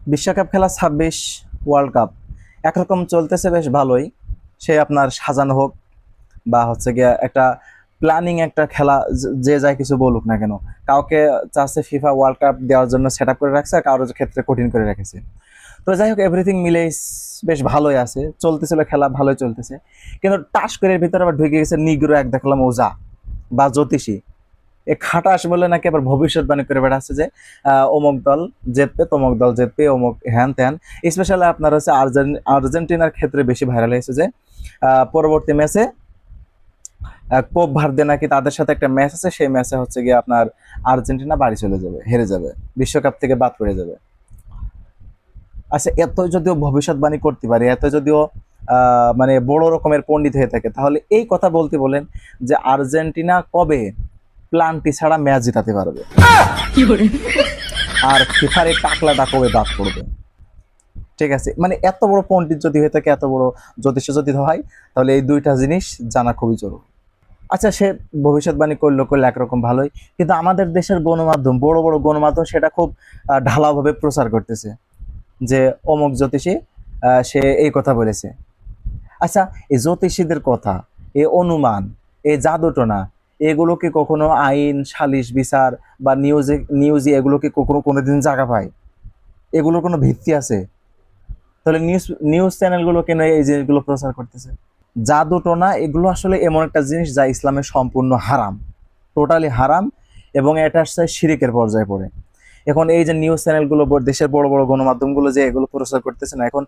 বিশ্বকাপ খেলা ২৬ world cup একরকম চলতেছে বেশ ভালোই। সে আপনার সাজানো হোক বা হচ্ছে গিয়ে একটা প্ল্যানিং একটা খেলা, যে যাই কিছু বলুক না কেন, কাউকে চাচ্ছে ফিফা ওয়ার্ল্ড কাপ দেওয়ার জন্য সেট আপ করে রাখছে, আর কারোর ক্ষেত্রে কঠিন করে রেখেছে। তো যাই হোক, এভরিথিং মিলে বেশ ভালোই আছে, চলতেছিল খেলা, ভালোই চলতেছে। কিন্তু টাস্করের ভিতরে আবার ঢুকে গেছে নিগ্রো এক, দেখলাম ওজা বা জ্যোতিষী। এ খাটাস বলে নাকি আবার ভবিষ্যৎবাণী করে বেড়াচ্ছে যে অমুক দল জিতবে, তমুক দল জিতবে, অমুক হ্যান ত্যান। স্পেশালি আপনার হচ্ছে আর্জেন্টিনার ক্ষেত্রে বেশি ভাইরাল হয়েছে যে পরবর্তী ম্যাচে কোপ ভার্দে নাকি তাদের সাথে একটা ম্যাচ আছে, সেই ম্যাচে হচ্ছে গিয়ে আপনার আর্জেন্টিনা বাড়ি চলে যাবে, হেরে যাবে, বিশ্বকাপ থেকে বাদ পড়ে যাবে। আচ্ছা, এত যদিও ভবিষ্যৎবাণী করতে পারে, এত যদিও মানে বড় রকমের পণ্ডিত হয়ে থাকে, তাহলে এই কথা বলতে বলেন যে আর্জেন্টিনা কবে প্লান্টি ছাড়া ম্যাচ জিতাতে পারবে, আর ফিফার এই টাকলাটা কবে বাদ পড়বে? ঠিক আছে, মানে এত বড় পণ্ডিত যদি হয়ে থাকে, এত বড় জ্যোতিষ যদি হয়, তাহলে এই দুইটা জিনিস জানা খুবই জরুরি। আচ্ছা, সে ভবিষ্যৎবাণী করলো করলে একরকম ভালোই, কিন্তু আমাদের দেশের গণমাধ্যম, বড় বড় গণমাধ্যম সেটা খুব ঢালাওভাবে প্রচার করতেছে যে অমুক জ্যোতিষী সে এই কথা বলেছে। আচ্ছা, এই জ্যোতিষীদের কথা, এই অনুমান, এই জাদুটনা, এগুলো কি কখনো আইন, সালিশ, বিচার বা নিউজে এগুলো কি কখনো কোনোদিন জায়গা পায়? এগুলোর কোনো ভিত্তি আছে? তাহলে নিউজ নিউজ চ্যানেলগুলো কেন এই জিনিসগুলো প্রচার করতেছে? জাদুটনা এগুলো আসলে এমন একটা জিনিস যা ইসলামে সম্পূর্ণ হারাম, টোটালি হারাম, এবং এটা আসছে শিরিকের পর্যায়ে পড়ে। এখন এই যে নিউজ চ্যানেলগুলো, দেশের বড় বড় গণমাধ্যমগুলো যে এগুলো প্রচার করতেছে না, এখন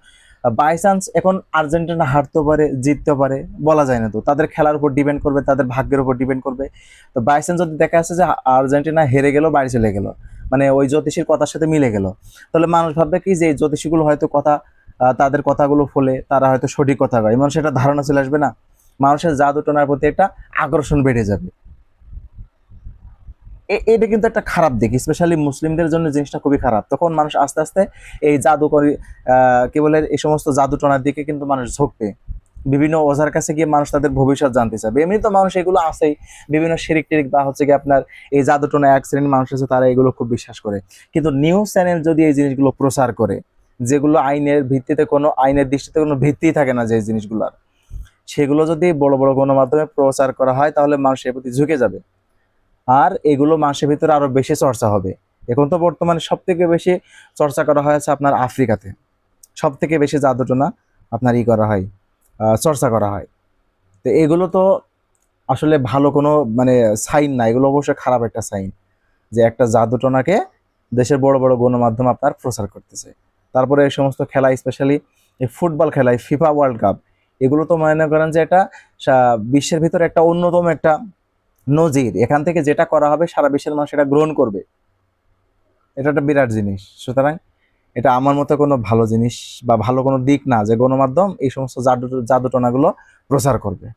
বাই চান্স এখন আর্জেন্টিনা হারতে পারে, জিততে পারে, বলা যায় না। তো তাদের খেলার উপর ডিপেন্ড করবে, তাদের ভাগ্যের উপর ডিপেন্ড করবে। তো বাই চান্স যদি দেখা যাচ্ছে যে আর্জেন্টিনা হেরে গেল, বাড়ি চলে গেল, মানে ওই জ্যোতিষীর কথার সাথে মিলে গেল, তাহলে মানুষ ভাববে কি যে এই জ্যোতিষীগুলো হয়তো কথা, তাদের কথাগুলো ফলে তারা হয়তো সঠিক কথা কয়, মানুষের একটা ধারণা চলে আসবে না, মানুষের জাদুটনার প্রতি একটা আকর্ষণ বেড়ে যাবে। এটা কিন্তু একটা খারাপ দিক, স্পেশালি মুসলিমদের জন্য জিনিসটা খুবই খারাপ। তখন মানুষ আস্তে আস্তে এই জাদুকরি, কি বলে, এই সমস্ত জাদুটনার দিকে কিন্তু মানুষ ঝুঁকবে। বিভিন্ন ওঝার কাছে গিয়ে মানুষ তাদের ভবিষ্যৎ জানতে চাবে। এমনি তো মানুষ এগুলো আছেই, বিভিন্ন শিরিক টিরিক বা হচ্ছে কি আপনার এই জাদুটনা এক শ্রেণীর মানুষ আছে, তারা এগুলো খুব বিশ্বাস করে। কিন্তু নিউজ চ্যানেল যদি এই জিনিসগুলো প্রচার করে, যেগুলো আইনের ভিত্তিতে, কোনো আইনের দৃষ্টিতে কোনো ভিত্তি থাকে না যে জিনিসগুলোর, সেগুলো যদি বড় বড় গণমাধ্যমে প্রচার করা হয়, তাহলে মানুষ এর প্রতি ঝুঁকে যাবে। আর এগুলো মাসের ভিতরে আরো বেশি চর্চা হবে। এখন তো বর্তমানে সব থেকে বেশি চর্চা করা হয়েছে আপনার আফ্রিকাতে, সব থেকে বেশি জাদুটনা আপনার করা হয়, চর্চা করা হয়। তো এগুলো তো আসলে ভালো কোনো মানে সাইন না, এগুলো অবশ্যই খারাপ একটা সাইন, যে একটা জাদুটনাকে দেশের বড় বড় গণমাধ্যম আপনার প্রচার করতেছে। তারপরে এই সমস্ত খেলা, স্পেশালি এই ফুটবল খেলায় ফিফা ওয়ার্ল্ড কাপ, এগুলো তো মনে করেন যে এটা বিশ্বের ভিতরে একটা অন্যতম একটা নজির। এখান থেকে যেটা করা হবে সারা বিশ্বের মানুষ এটা গ্রহণ করবে, এটা একটা বিরাট জিনিস। সুতরাং এটা আমার মতে কোনো ভালো জিনিস বা ভালো কোনো দিক না যে গণমাধ্যম এই সমস্ত জাদুটনাগুলো প্রচার করবে।